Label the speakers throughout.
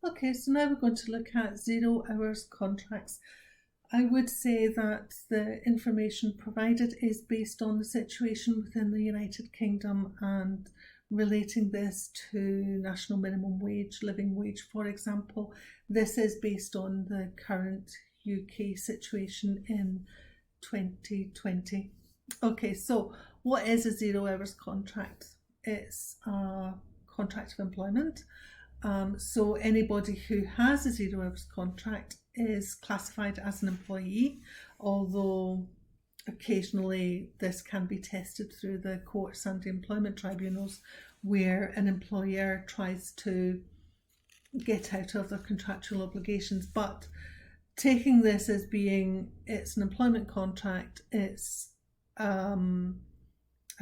Speaker 1: Okay, so now we're going to look at 0 hours contracts. I would say that the information provided is based on the situation within the United Kingdom and relating this to national minimum wage, living wage, for example. This is based on the current UK situation in 2020. Okay, so what is a 0 hours contract? It's a contract of employment. So anybody who has a 0 hours contract is classified as an employee, although occasionally this can be tested through the courts and the employment tribunals, where an employer tries to get out of their contractual obligations. But taking this as being it's an employment contract, it's a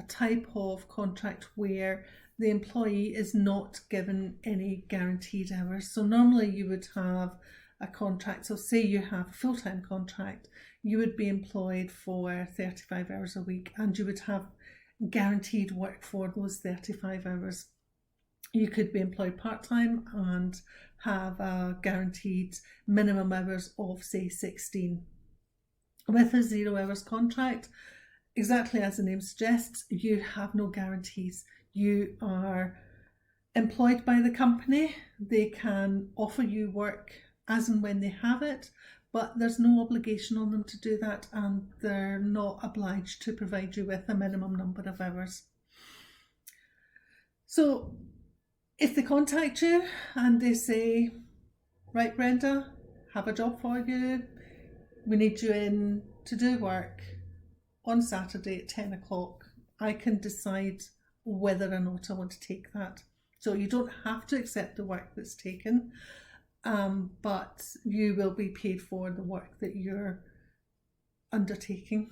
Speaker 1: type of contract where the employee is not given any guaranteed hours. So normally you would have a contract, so say you have a full-time contract, you would be employed for 35 hours a week and you would have guaranteed work for those 35 hours. You could be employed part-time and have a guaranteed minimum hours of say 16. With a 0 hours contract, exactly as the name suggests, you have no guarantees. You are employed by the company. They can offer you work as and when they have it, but there's no obligation on them to do that, and they're not obliged to provide you with a minimum number of hours. So if they contact you and they say, right, Brenda, have a job for you, we need you in to do work on Saturday at 10 o'clock, I can decide whether or not I want to take that. So you don't have to accept the work that's taken, but you will be paid for the work that you're undertaking.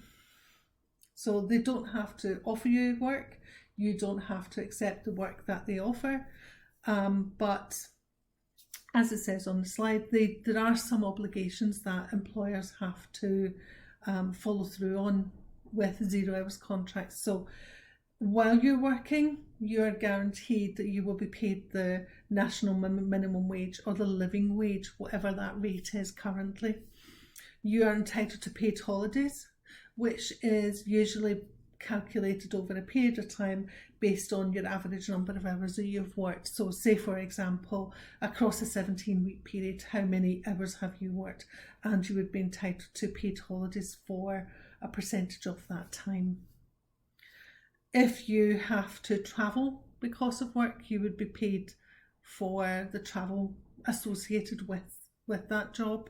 Speaker 1: So they don't have to offer you work, you don't have to accept the work that they offer, but as it says on the slide, there are some obligations that employers have to follow through on with 0 hours contracts. So while you're working, you're guaranteed that you will be paid the national minimum wage or the living wage, whatever that rate is currently. You are entitled to paid holidays, which is usually calculated over a period of time based on your average number of hours that you've worked. So say, for example, across a 17-week period, how many hours have you worked? And you would be entitled to paid holidays for a percentage of that time. If you have to travel because of work, you would be paid for the travel associated with that job.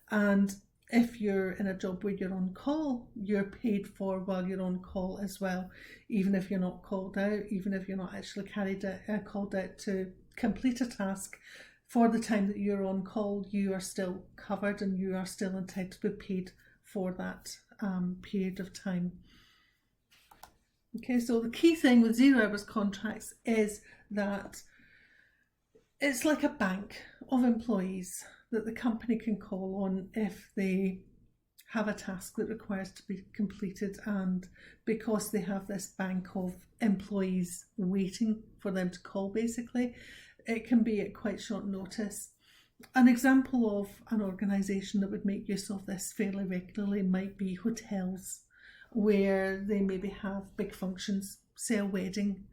Speaker 1: And if you're in a job where you're on call, you're paid for while you're on call as well, even if you're not called out, even if you're not actually called out to complete a task. For the time that you're on call, you are still covered and you are still entitled to be paid for that period of time. Okay, so the key thing with 0 hours contracts is that it's like a bank of employees that the company can call on if they have a task that requires to be completed, and because they have this bank of employees waiting for them to call, basically, it can be at quite short notice. An example of an organisation that would make use of this fairly regularly might be hotels, where they maybe have big functions, say a wedding,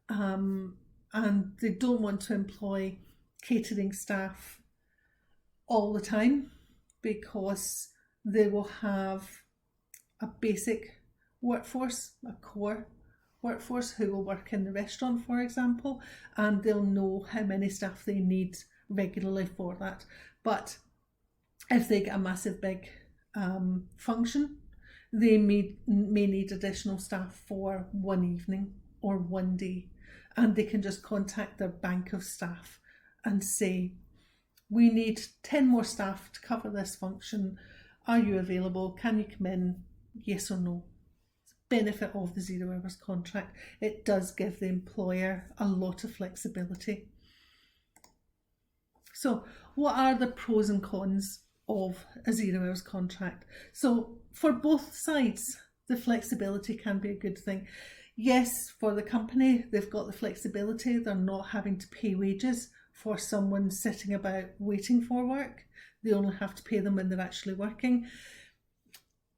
Speaker 1: and they don't want to employ catering staff all the time because they will have a basic workforce, a core workforce who will work in the restaurant, for example, and they'll know how many staff they need regularly for that. But if they get a massive big function, they may need additional staff for one evening or one day, and they can just contact their bank of staff and say, we need 10 more staff to cover this function. Are you available? Can you come in? Yes or no? Benefit of the 0 hours contract. It does give the employer a lot of flexibility. So what are the pros and cons of a 0 hours contract? So for both sides, the flexibility can be a good thing. Yes, for the company, they've got the flexibility. They're not having to pay wages for someone sitting about waiting for work. They only have to pay them when they're actually working.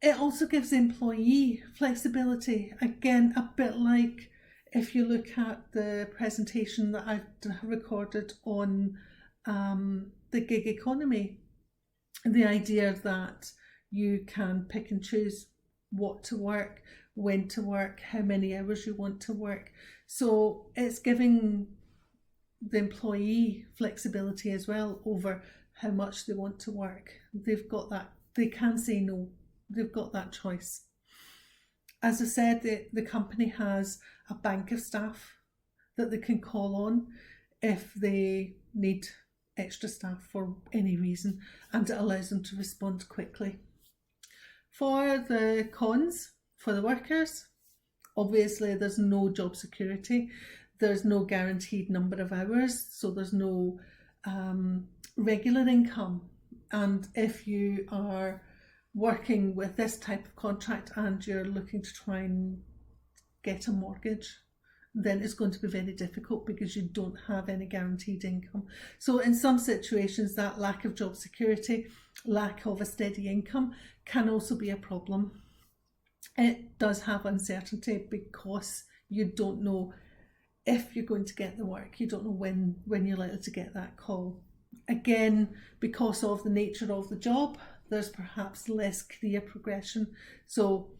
Speaker 1: It also gives the employee flexibility. Again, a bit like if you look at the presentation that I've recorded on the gig economy, the idea that you can pick and choose what to work, when to work, how many hours you want to work. So it's giving the employee flexibility as well over how much they want to work. They've got that, they can say no, they've got that choice. As I said, the company has a bank of staff that they can call on if they need extra staff for any reason, and it allows them to respond quickly. For the cons, for the workers, obviously there's no job security, there's no guaranteed number of hours, so there's no regular income. And if you are working with this type of contract and you're looking to try and get a mortgage, then it's going to be very difficult because you don't have any guaranteed income. So in some situations, that lack of job security, lack of a steady income can also be a problem. It does have uncertainty because you don't know if you're going to get the work. You don't know when you're likely to get that call. Again, because of the nature of the job, there's perhaps less career progression. So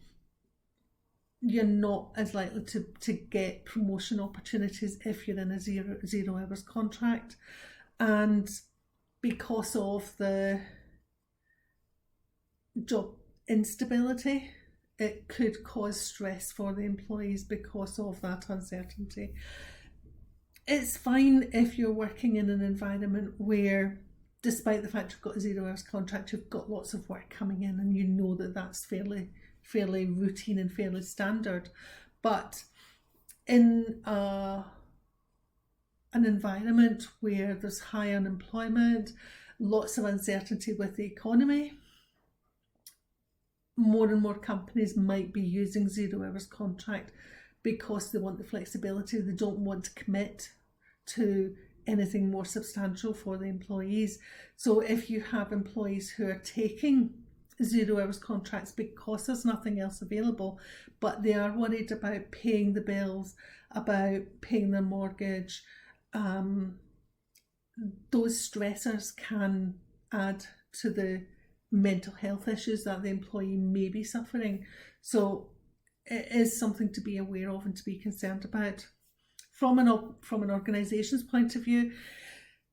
Speaker 1: you're not as likely to get promotion opportunities if you're in a zero hours contract. And because of the job instability, it could cause stress for the employees because of that uncertainty. It's fine if you're working in an environment where, despite the fact you've got a 0 hours contract, you've got lots of work coming in and you know that that's fairly routine and fairly standard. But in an environment where there's high unemployment, lots of uncertainty with the economy, more and more companies might be using 0 hours contract because they want the flexibility. They don't want to commit to anything more substantial for the employees. So if you have employees who are taking 0 hours contracts because there's nothing else available, but they are worried about paying the bills, about paying their mortgage, those stressors can add to the mental health issues that the employee may be suffering. So it is something to be aware of and to be concerned about. From an organisation's point of view,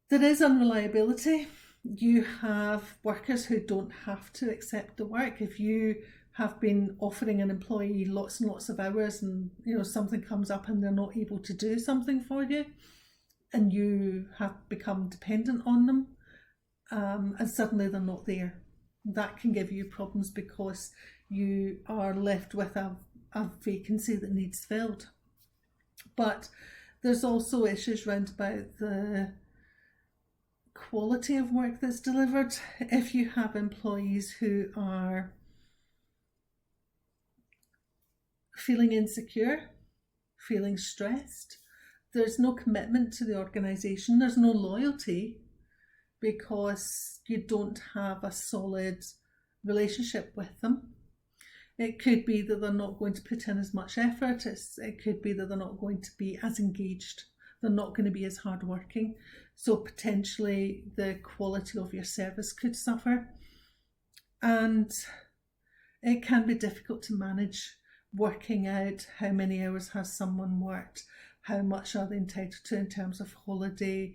Speaker 1: there is unreliability. You have workers who don't have to accept the work. If you have been offering an employee lots and lots of hours and something comes up and they're not able to do something for you, and you have become dependent on them, and suddenly they're not there, that can give you problems because you are left with a vacancy that needs filled. But there's also issues around about the quality of work that's delivered. If you have employees who are feeling insecure, feeling stressed, there's no commitment to the organisation, there's no loyalty because you don't have a solid relationship with them. It could be that they're not going to put in as much effort. It could be that they're not going to be as engaged. They're not going to be as hardworking. So potentially the quality of your service could suffer. And it can be difficult to manage working out how many hours has someone worked, how much are they entitled to in terms of holiday,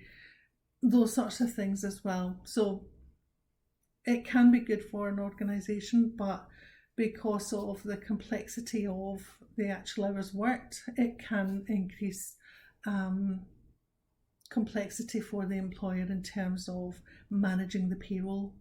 Speaker 1: those sorts of things as well. So it can be good for an organisation, but because of the complexity of the actual hours worked, it can increase complexity for the employer in terms of managing the payroll